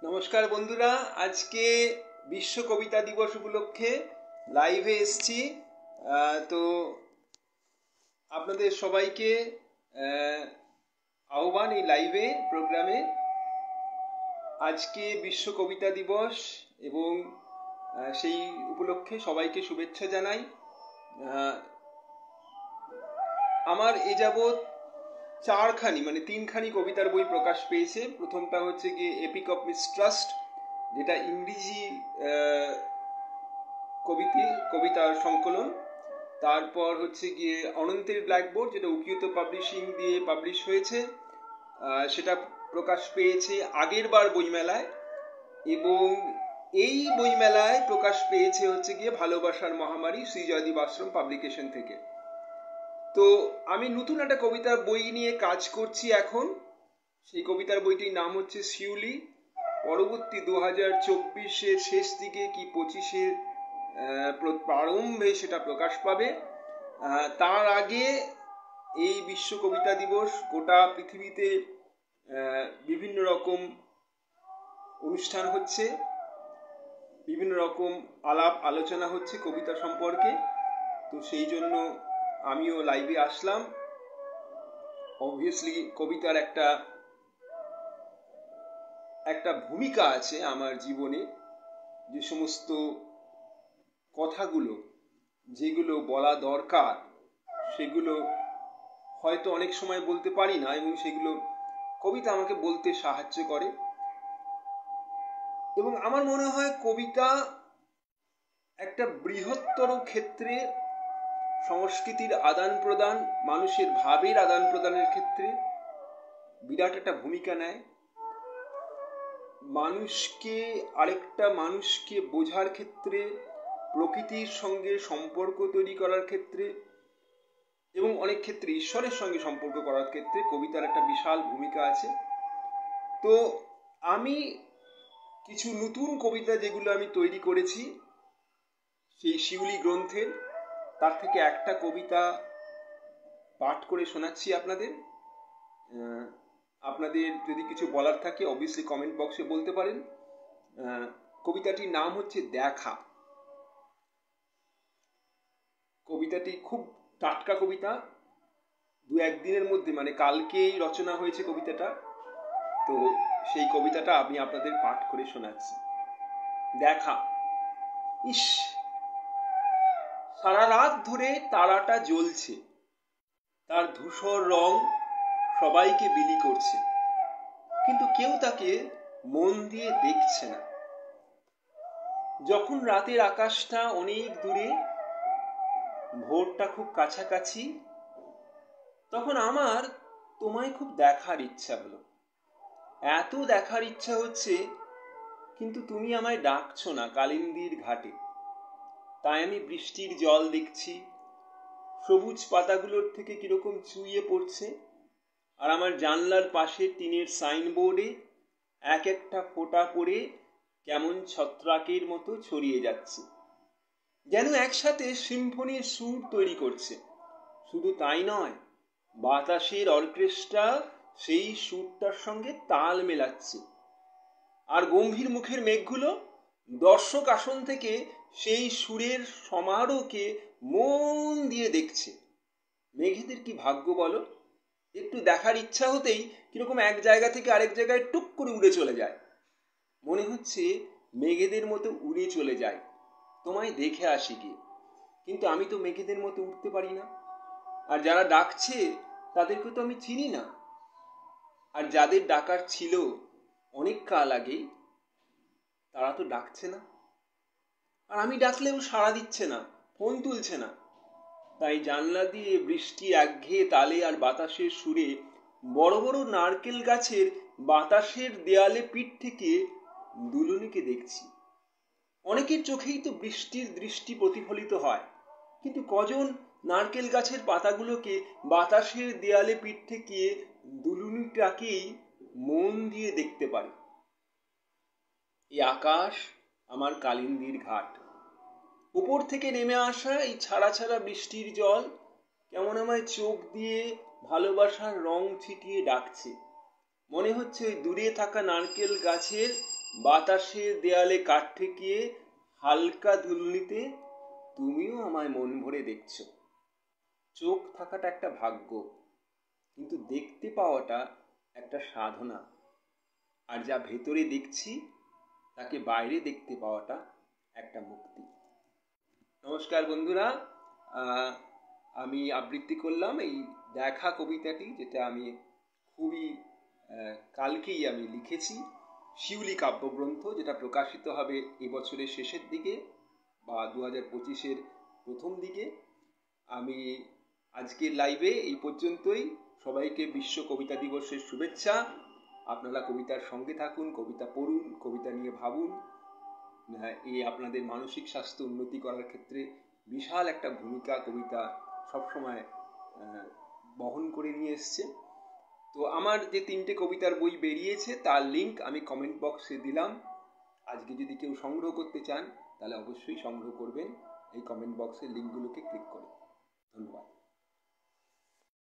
নমস্কার বন্ধুরা, আজকে বিশ্ব কবিতা দিবস উপলক্ষে লাইভে এসছি। তো আপনাদের সবাইকে আহ্বান এই লাইভে প্রোগ্রামে। আজকে বিশ্ব কবিতা দিবস এবং সেই উপলক্ষে সবাইকে শুভেচ্ছা জানাই। আমার এ যাবৎ তিনখানি কবিতার বই প্রকাশ পেয়েছে। প্রথমটা হচ্ছে গিয়ে এপিক অফ মিস্ট্রাস্ট, যেটা ইংরেজি কবিতার সংকলন। তারপর হচ্ছে গিয়ে অনন্তের ব্ল্যাকবোর্ড, যেটা উকিয়ত পাবলিশিং দিয়ে পাবলিশ হয়েছে, সেটা প্রকাশ পেয়েছে আগের বার বইমেলায়। এবং এই বইমেলায় প্রকাশ পেয়েছে হচ্ছে গিয়ে ভালোবাসার মহামারী, শ্রী জয়দীপ আশ্রম পাবলিকেশন থেকে। তো আমি নতুন একটা কবিতার বই নিয়ে কাজ করছি এখন। সেই কবিতার বইটির নাম হচ্ছে শিউলি। পরবর্তী 2024-এর শেষ দিকে কি 25-এর প্রারম্ভে সেটা প্রকাশ পাবে। তার আগে এই বিশ্ব কবিতা দিবস গোটা পৃথিবীতে বিভিন্ন রকম অনুষ্ঠান হচ্ছে, বিভিন্ন রকম আলাপ আলোচনা হচ্ছে কবিতা সম্পর্কে। তো সেই জন্য আমিও লাইভে আসলাম। অবভিয়াসলি কবিতার একটা ভূমিকা আছে আমার জীবনে। যে সমস্ত কথাগুলো যেগুলো বলা দরকার সেগুলো হয়তো অনেক সময় বলতে পারি না, এবং সেগুলো কবিতা আমাকে বলতে সাহায্য করে। এবং আমার মনে হয় কবিতা একটা বৃহত্তর ক্ষেত্রে সংস্কৃতির আদান প্রদান, মানুষের ভাবের আদান প্রদানের ক্ষেত্রে বিরাট একটা ভূমিকা নেয়। মানুষকে আরেকটা মানুষকে বোঝার ক্ষেত্রে, প্রকৃতির সঙ্গে সম্পর্ক তৈরি করার ক্ষেত্রে, এবং অনেক ক্ষেত্রে ঈশ্বরের সঙ্গে সম্পর্ক করার ক্ষেত্রে কবিতার একটা বিশাল ভূমিকা আছে। তো আমি কিছু নতুন কবিতা যেগুলো আমি তৈরি করেছি সেই শিউলি গ্রন্থের, তার থেকে একটা কবিতা পাঠ করে শোনাচ্ছি আপনাদের। আপনাদের যদি কিছু বলার থাকে অবভিয়াসলি কমেন্ট বক্সে বলতে পারেন। কবিতাটির নাম হচ্ছে দেখা। কবিতাটি খুব টাটকা কবিতা, 2-1 দিনের মধ্যে, মানে কালকেই রচনা হয়েছে কবিতাটা। তো সেই কবিতাটা আমি আপনাদের পাঠ করে শোনাচ্ছি। দেখা। ইস, সারা রাত ধরে তারাটা জ্বলছে, তার ধূসর রং সবাইকে বিলি করছে, কিন্তু কেউ তাকে মন দিয়ে দেখছে না। যখন রাতের আকাশটা অনেক দূরে, ভোরটা খুব কাছাকাছি, তখন আমার তোমায় খুব দেখার ইচ্ছা হলো। এত দেখার ইচ্ছা হচ্ছে, কিন্তু তুমি আমায় ডাকছো না কালিন্দীর ঘাটে। তাই আমি বৃষ্টির জল দেখছি, সবুজ পাতাগুলোর থেকে কিরকম চুইয়ে পড়ছে, আর আমার জানলার পাশে টিনের সাইনবোর্ডে এক একটা ফোঁটা পড়ে কেমন ছত্রাকের মতো ছড়িয়ে যাচ্ছে, যেন একসাথে সিম্ফনির সুর তৈরি করছে। শুধু তাই নয়, বাতাসের অর্কেস্ট্রা সেই সুরটার সঙ্গে তাল মেলাচ্ছে, আর গম্ভীর মুখের মেঘগুলো দর্শক আসন থেকে সেই সুরের সমারোহকে মন দিয়ে দেখছে। মেঘেদের কি ভাগ্য বলো, একটু দেখার ইচ্ছা হতেই কিরকম এক জায়গা থেকে আরেক জায়গায় টুক করে উড়ে চলে যায়। মনে হচ্ছে মেঘেদের মতো উড়ে চলে যায়, তোমায় দেখে আসি গিয়ে। কিন্তু আমি তো মেঘেদের মতো উঠতে পারি না, আর যারা ডাকছে তাদেরকে তো আমি চিনি না। আর যাদের ডাকার ছিল অনেক কাল আগেই, তারা তো ডাকছে না। আর আমি ডাকলেও সাড়া দিচ্ছে না, ফোন তুলছে না। তাই জানলা দিয়ে বৃষ্টির একঘেয়ে তালে আর বাতাসের সুরে বড় বড় নারকেল গাছের বাতাসের দেয়ালে পিঠ থেকে দুলুনিকে দেখছি। অনেকের চোখেই তো বৃষ্টির দৃষ্টি প্রতিফলিত হয়, কিন্তু কজন নারকেল গাছের পাতাগুলোকে বাতাসের দেয়ালে পিঠ থেকে দুলুনিটাকেই মন দিয়ে দেখতে পারে। এই আকাশ আমার কালিন্দীর ঘাট। উপর থেকে নেমে আসা এই ছাড়া ছাড়া বৃষ্টির জল কেমন আমায় চোখ দিয়ে ভালোবাসার রং ছিটিয়ে ডাকছে। মনে হচ্ছে ওই দূরে থাকা নারকেল গাছের বাতাসের দেয়ালে কাঠ ঠেকিয়ে হালকা দুলনিতে তুমিও আমায় মন ভরে দেখছো। চোখ থাকাটা একটা ভাগ্য, কিন্তু দেখতে পাওয়াটা একটা সাধনা। আর যা ভেতরে দেখছি তাকে বাইরে দেখতে পাওয়াটা একটা মুক্তি। নমস্কার বন্ধুরা, আমি আবৃত্তি করলাম এই দেখা কবিতাটি, যেটা আমি খুবই কালকেই আমি লিখেছি। শিউলি কাব্যগ্রন্থ, যেটা প্রকাশিত হবে এবছরের শেষের দিকে বা 2025-এর প্রথম দিকে। আমি আজকের লাইভে এই পর্যন্তই। সবাইকে বিশ্ব কবিতা দিবসের শুভেচ্ছা। আপনারা কবিতার সঙ্গে থাকুন, কবিতা পড়ুন, কবিতা নিয়ে ভাবুন। এই আপনাদের মানসিক স্বাস্থ্য উন্নতি করার ক্ষেত্রে বিশাল একটা ভূমিকা কবিতা সবসময় বহন করে নিয়ে এসছে। তো আমার যে 3টে কবিতার বই বেরিয়েছে তার লিঙ্ক আমি কমেন্ট বক্সে দিলাম। আজকে যদি কেউ সংগ্রহ করতে চান তাহলে অবশ্যই সংগ্রহ করবেন এই কমেন্ট বক্সের লিঙ্কগুলোকে ক্লিক করে। ধন্যবাদ।